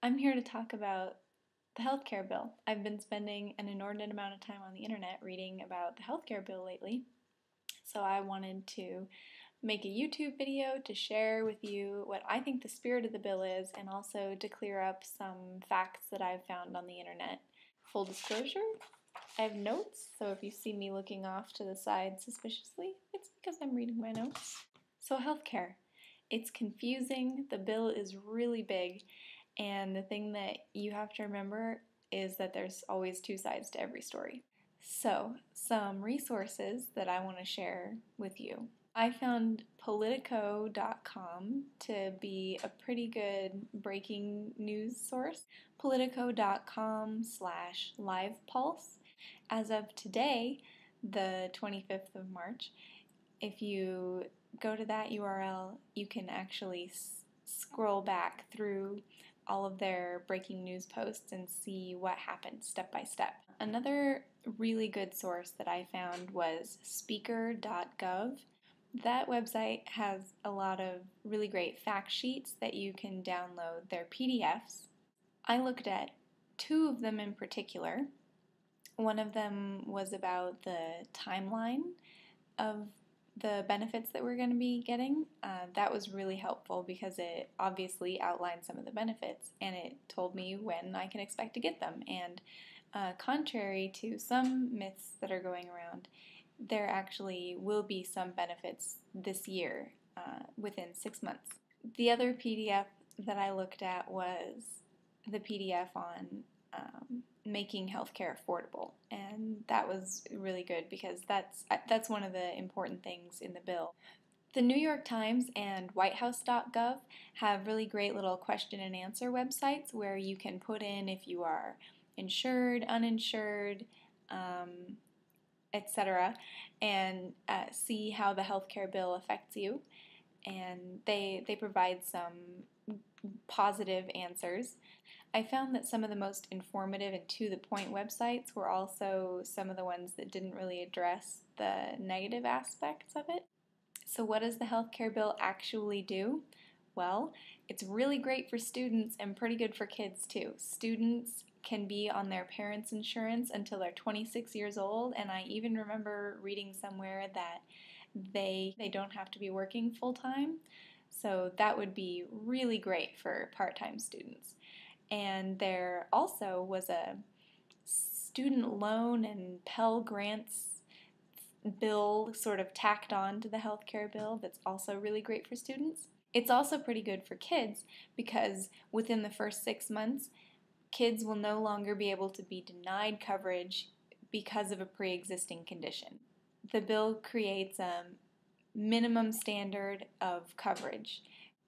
I'm here to talk about the healthcare bill. I've been spending an inordinate amount of time on the internet reading about the healthcare bill lately, so I wanted to make a YouTube video to share with you what I think the spirit of the bill is and also to clear up some facts that I've found on the internet. Full disclosure, I have notes, so if you see me looking off to the side suspiciously, it's because I'm reading my notes. So healthcare. It's confusing, the bill is really big, and the thing that you have to remember is that there's always two sides to every story. So, some resources that I want to share with you. I found Politico.com to be a pretty good breaking news source. Politico.com/livepulse. As of today, the 25th of March, if you go to that URL, you can actually scroll back through all of their breaking news posts and see what happened step by step. Another really good source that I found was speaker.gov. That website has a lot of really great fact sheets that you can download. They're PDFs. I looked at two of them in particular. One of them was about the timeline of the benefits that we're going to be getting. That was really helpful because it obviously outlined some of the benefits and it told me when I can expect to get them. And contrary to some myths that are going around, there actually will be some benefits this year within 6 months. The other PDF that I looked at was the PDF on making healthcare affordable, and that was really good because that's one of the important things in the bill. The New York Times and whitehouse.gov have really great little question and answer websites where you can put in if you are insured, uninsured, etc., and see how the healthcare bill affects you. And they provide some positive answers. I found that some of the most informative and to-the-point websites were also some of the ones that didn't really address the negative aspects of it. So what does the healthcare bill actually do? Well, it's really great for students and pretty good for kids too. Students can be on their parents' insurance until they're 26 years old, and I even remember reading somewhere that they don't have to be working full-time. So that would be really great for part-time students. And there also was a student loan and Pell Grants bill sort of tacked on to the healthcare bill that's also really great for students. It's also pretty good for kids because within the first 6 months, kids will no longer be able to be denied coverage because of a pre-existing condition. The bill creates a minimum standard of coverage,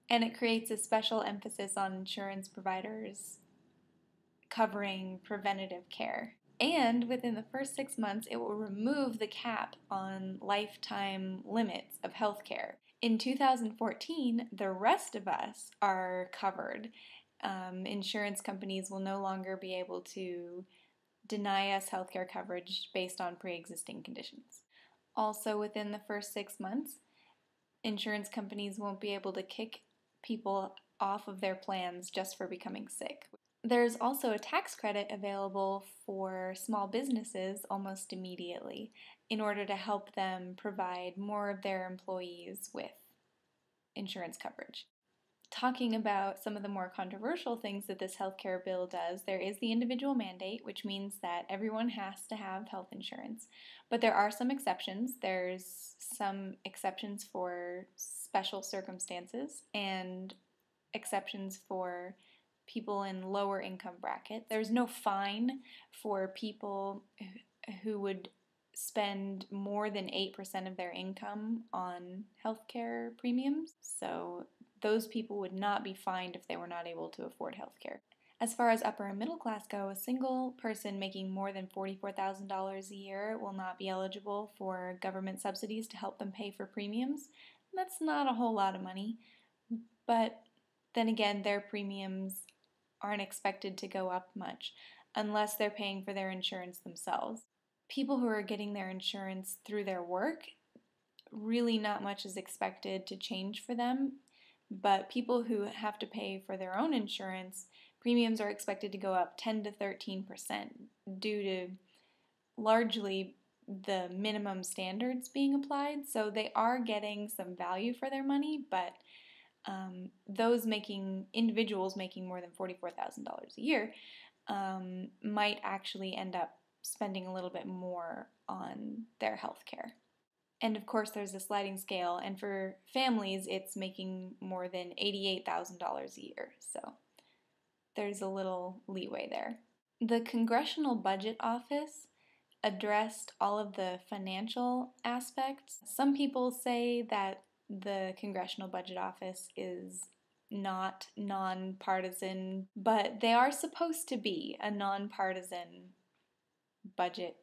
and it creates a special emphasis on insurance providers covering preventative care. And within the first 6 months, it will remove the cap on lifetime limits of healthcare. In 2014, the rest of us are covered. Insurance companies will no longer be able to deny us healthcare coverage based on pre-existing conditions. Also, within the first 6 months, insurance companies won't be able to kick people off of their plans just for becoming sick. There's also a tax credit available for small businesses almost immediately in order to help them provide more of their employees with insurance coverage. Talking about some of the more controversial things that this healthcare bill does, there is the individual mandate, which means that everyone has to have health insurance. But there are some exceptions. There's some exceptions for special circumstances and exceptions for people in lower income brackets. There's no fine for people who would spend more than 8% of their income on healthcare premiums. So those people would not be fined if they were not able to afford healthcare. As far as upper and middle class go, a single person making more than $44,000 a year will not be eligible for government subsidies to help them pay for premiums. That's not a whole lot of money, but then again, their premiums aren't expected to go up much unless they're paying for their insurance themselves. People who are getting their insurance through their work, really not much is expected to change for them, but people who have to pay for their own insurance, Premiums are expected to go up 10 to 13% due to largely the minimum standards being applied. So they are getting some value for their money, but those individuals making more than $44,000 a year might actually end up spending a little bit more on their health care. And of course, there's a sliding scale, and for families, it's making more than $88,000 a year. So there's a little leeway there. The Congressional Budget Office addressed all of the financial aspects. Some people say that the Congressional Budget Office is not nonpartisan, but they are supposed to be a nonpartisan budget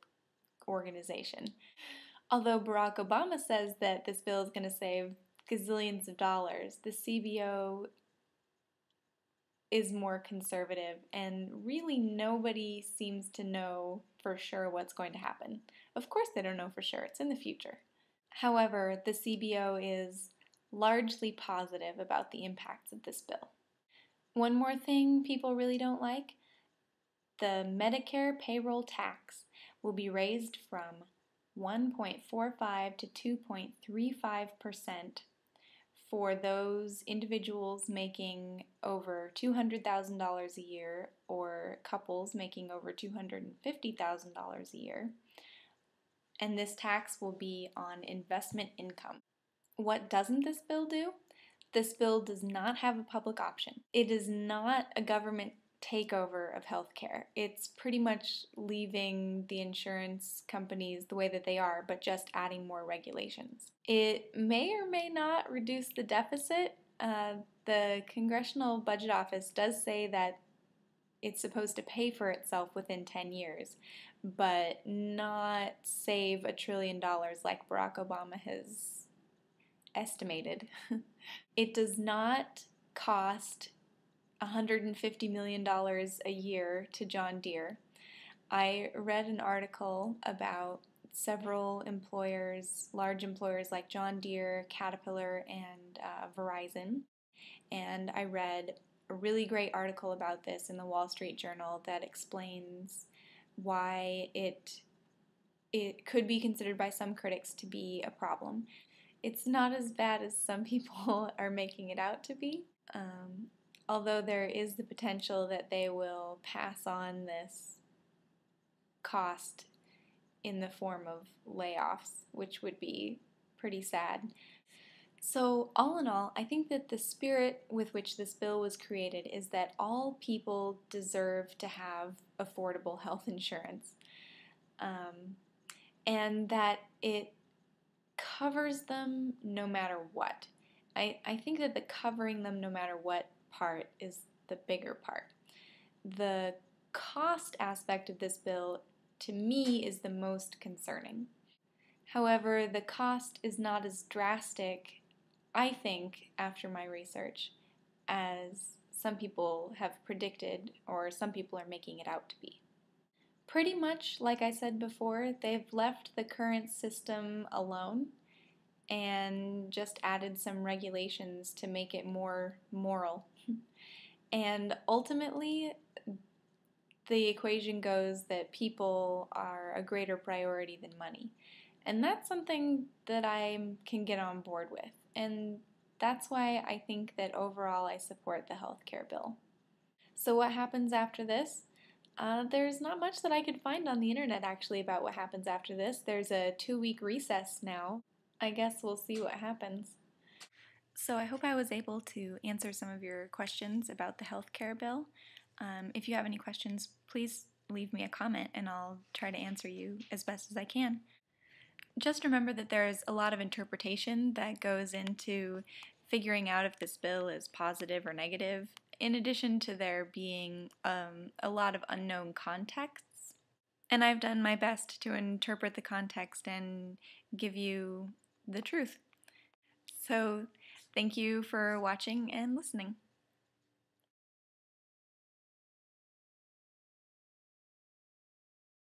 organization. Although Barack Obama says that this bill is going to save gazillions of dollars, the CBO is more conservative, and really nobody seems to know for sure what's going to happen. Of course they don't know for sure, it's in the future. However, the CBO is largely positive about the impacts of this bill. One more thing people really don't like, the Medicare payroll tax will be raised from 1.45 to 2.35% for those individuals making over $200,000 a year or couples making over $250,000 a year. And this tax will be on investment income. What doesn't this bill do? This bill does not have a public option. It is not a government takeover of healthcare. It's pretty much leaving the insurance companies the way that they are, but just adding more regulations. It may or may not reduce the deficit. The Congressional Budget Office does say that it's supposed to pay for itself within 10 years, but not save $1 trillion like Barack Obama has estimated. It does not cost $150 million a year to John Deere. I read an article about several employers, large employers like John Deere, Caterpillar, and Verizon, and I read a really great article about this in the Wall Street Journal that explains why it could be considered by some critics to be a problem. It's not as bad as some people are making it out to be. Although there is the potential that they will pass on this cost in the form of layoffs, which would be pretty sad. So all in all, I think that the spirit with which this bill was created is that all people deserve to have affordable health insurance, and that it covers them no matter what. I think that the covering them no matter what part is the bigger part. The cost aspect of this bill, to me, is the most concerning. However, the cost is not as drastic, I think, after my research, as some people have predicted or some people are making it out to be. Pretty much, like I said before, they've left the current system alone and just added some regulations to make it more moral. And ultimately, the equation goes that people are a greater priority than money. And that's something that I can get on board with. And that's why I think that overall I support the healthcare bill. So what happens after this? There's not much that I could find on the internet actually about what happens after this. There's a 2-week recess now. I guess we'll see what happens. So I hope I was able to answer some of your questions about the healthcare bill. If you have any questions, please leave me a comment and I'll try to answer you as best as I can. Just remember that there's a lot of interpretation that goes into figuring out if this bill is positive or negative, in addition to there being a lot of unknown contexts. And I've done my best to interpret the context and give you the truth. So thank you for watching and listening.